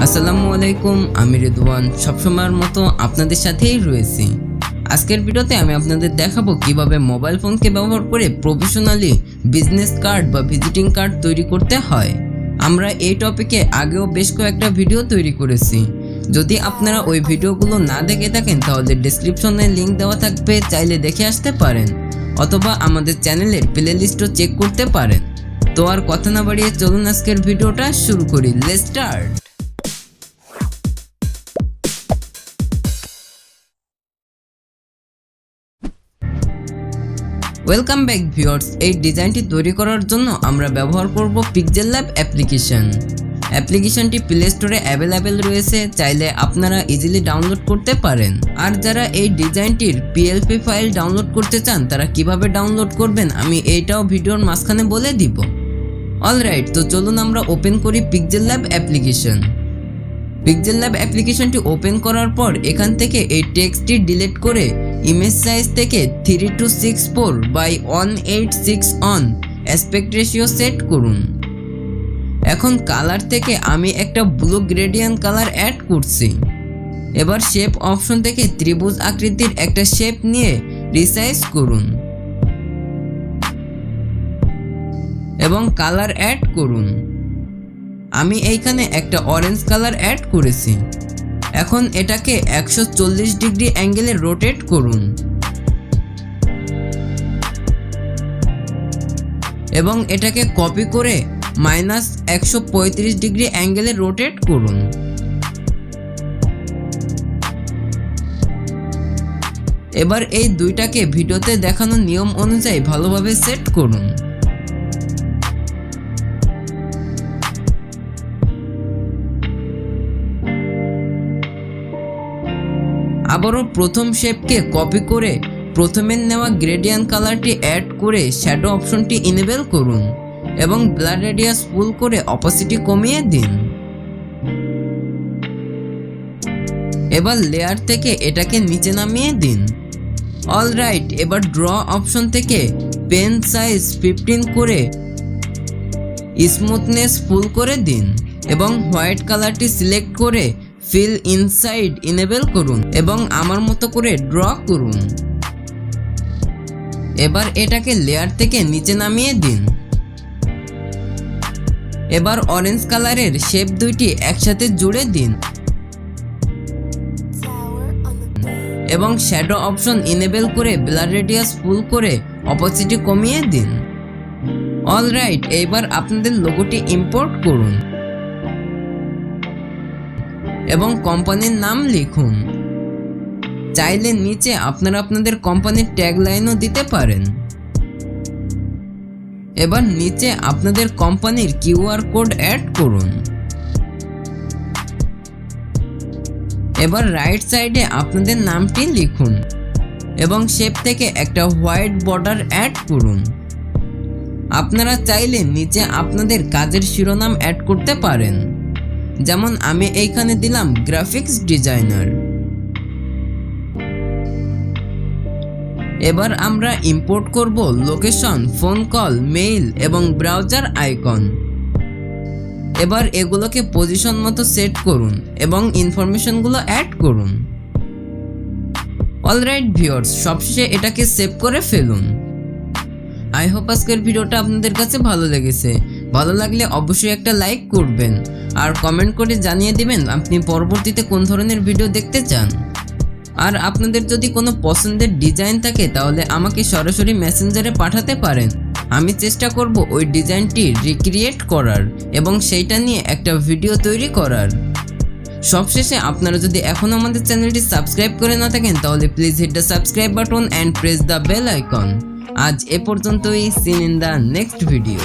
আসসালামু আলাইকুম, আমি রেদওয়ান সবসময়ের মতো আপনাদের সাথেই রয়েছি। আজকের ভিডিওতে আমি আপনাদের দেখাবো কিভাবে মোবাইল ফোনকে ব্যবহার করে প্রফেশনালি বিজনেস কার্ড বা ভিজিটিং কার্ড তৈরি করতে হয়। আমরা এই টপিকে আগেও বেশ কয়েকটা ভিডিও তৈরি করেছি। যদি আপনারা ওই ভিডিওগুলো না দেখে থাকেন তাহলে ডেসক্রিপশনে লিংক দেওয়া থাকবে, চাইলে দেখে আসতে পারেন, অথবা আমাদের চ্যানেলের প্লেলিস্টও চেক করতে পারেন। তো আর কথা না বাড়িয়ে চলুন আজকের ভিডিওটা শুরু করি। Let's start. Welcome back viewers. এই ডিজাইনটি তৈরি করার জন্য আমরা ব্যবহার করব পিক্সেল ল্যাব অ্যাপ্লিকেশনটি প্লে স্টোরে অ্যাভেলেবেল রয়েছে, চাইলে আপনারা ইজিলি ডাউনলোড করতে পারেন। আর যারা এই ডিজাইনটির পিএলপি ফাইল ডাউনলোড করতে চান তারা কিভাবে ডাউনলোড করবেন আমি এইটাও ভিডিওর মাঝখানে বলে দিব। অলরাইট, তো চলুন আমরা ওপেন করি পিক্সেল ল্যাব অ্যাপ্লিকেশনটি ওপেন করার পর এখান থেকে এই টেক্সটটি ডিলিট করে ইমেজ সাইজ থেকে 3264/186 অন অ্যাসপেক্ট রেশিও সেট করুন। এখন কালার থেকে আমি একটা ব্লু গ্রেডিয়েন্ট কালার অ্যাড করছি। এবার শেপ অপশন থেকে ত্রিভুজ আকৃতির একটা শেপ নিয়ে রিসাইজ করুন এবং কালার অ্যাড করুন। আমি এইখানে একটা অরেঞ্জ কালার অ্যাড করেছি। এখন এটাকে 140 ডিগ্রি অ্যাঙ্গেলে রোটেট করুন এবং এটাকে কপি করে -135 ডিগ্রি অ্যাঙ্গেলে রোটেট করুন। এবার এই দুইটাকে ভিডিওতে দেখানো নিয়ম অনুযায়ী ভালোভাবে সেট করুন। আবারও প্রথম শেপকে কপি করে প্রথমে নেওয়া গ্রেডিয়েন্ট কালারটি অ্যাড করে শ্যাডো অপশনটি ইনেবল করুন এবং ব্লার রেডিয়াস ফুল করে অপাসিটি কমিয়ে দিন। এবার লেয়ার থেকে এটাকে নিচে নামিয়ে দিন। অলরাইট, এবার ড্র অপশন থেকে পেন সাইজ 15 করে স্মুথনেস ফুল করে দিন এবং হোয়াইট কালারটি সিলেক্ট করে ফিল ইনসাইড ইনেবল করুন এবং আমার মতো করে ড্র করুন। এবার এটাকে লেয়ার থেকে নিচে নামিয়ে দিন। এবার অরেঞ্জ কালারের শেপ দুইটি একসাথে জুড়ে দিন এবং শ্যাডো অপশন ইনেবল করে ব্লার রেডিয়াস ফুল করে অপাসিটি কমিয়ে দিন। অলরাইট, এবার আপনাদের লোগোটি ইম্পোর্ট করুন এবং কোম্পানির নাম লিখুন। চাইলে নিচে আপনারা আপনাদের কোম্পানির ট্যাগলাইনও দিতে পারেন। এবার নিচে আপনাদের কোম্পানির কিউআর কোড অ্যাড করুন। এবার রাইট সাইডে আপনাদের নামটি লিখুন এবং শেপ থেকে একটা হোয়াইট বর্ডার অ্যাড করুন। আপনারা চাইলে নিচে আপনাদের কাজের শিরোনাম অ্যাড করতে পারেন, যেমন আমি এইখানে দিলাম গ্রাফিক্স ডিজাইনার। এবার আমরা ইম্পোর্ট করব লোকেশন, ফোন কল, মেইল এবং ব্রাউজার আইকন। এবার এগুলোকে পজিশন মতো সেট করুন এবং ইনফরমেশনগুলো অ্যাড করুন। অলরাইট ভিউয়ার্স, সবশেষে এটাকে সেভ করে ফেলুন। আই হোপ আজকের ভিডিওটা আপনাদের কাছে ভালো লেগেছে। ভালো লাগলে অবশ্যই একটা লাইক করবেন আর কমেন্ট করে জানিয়ে দিবেন আপনি পরবর্তীতে কোন ধরনের ভিডিও দেখতে চান। আর আপনাদের যদি কোনো পছন্দের ডিজাইন থাকে তাহলে আমাকে সরাসরি মেসেঞ্জারে পাঠাতে পারেন। আমি চেষ্টা করব ওই ডিজাইনটি রিক্রিয়েট করার এবং সেইটা নিয়ে একটা ভিডিও তৈরি করার। সবশেষে আপনারা যদি এখনও আমাদের চ্যানেলটি সাবস্ক্রাইব করে না থাকেন তাহলে please hit the subscribe button and press the bell icon. আজ এ পর্যন্তই। See in the next video.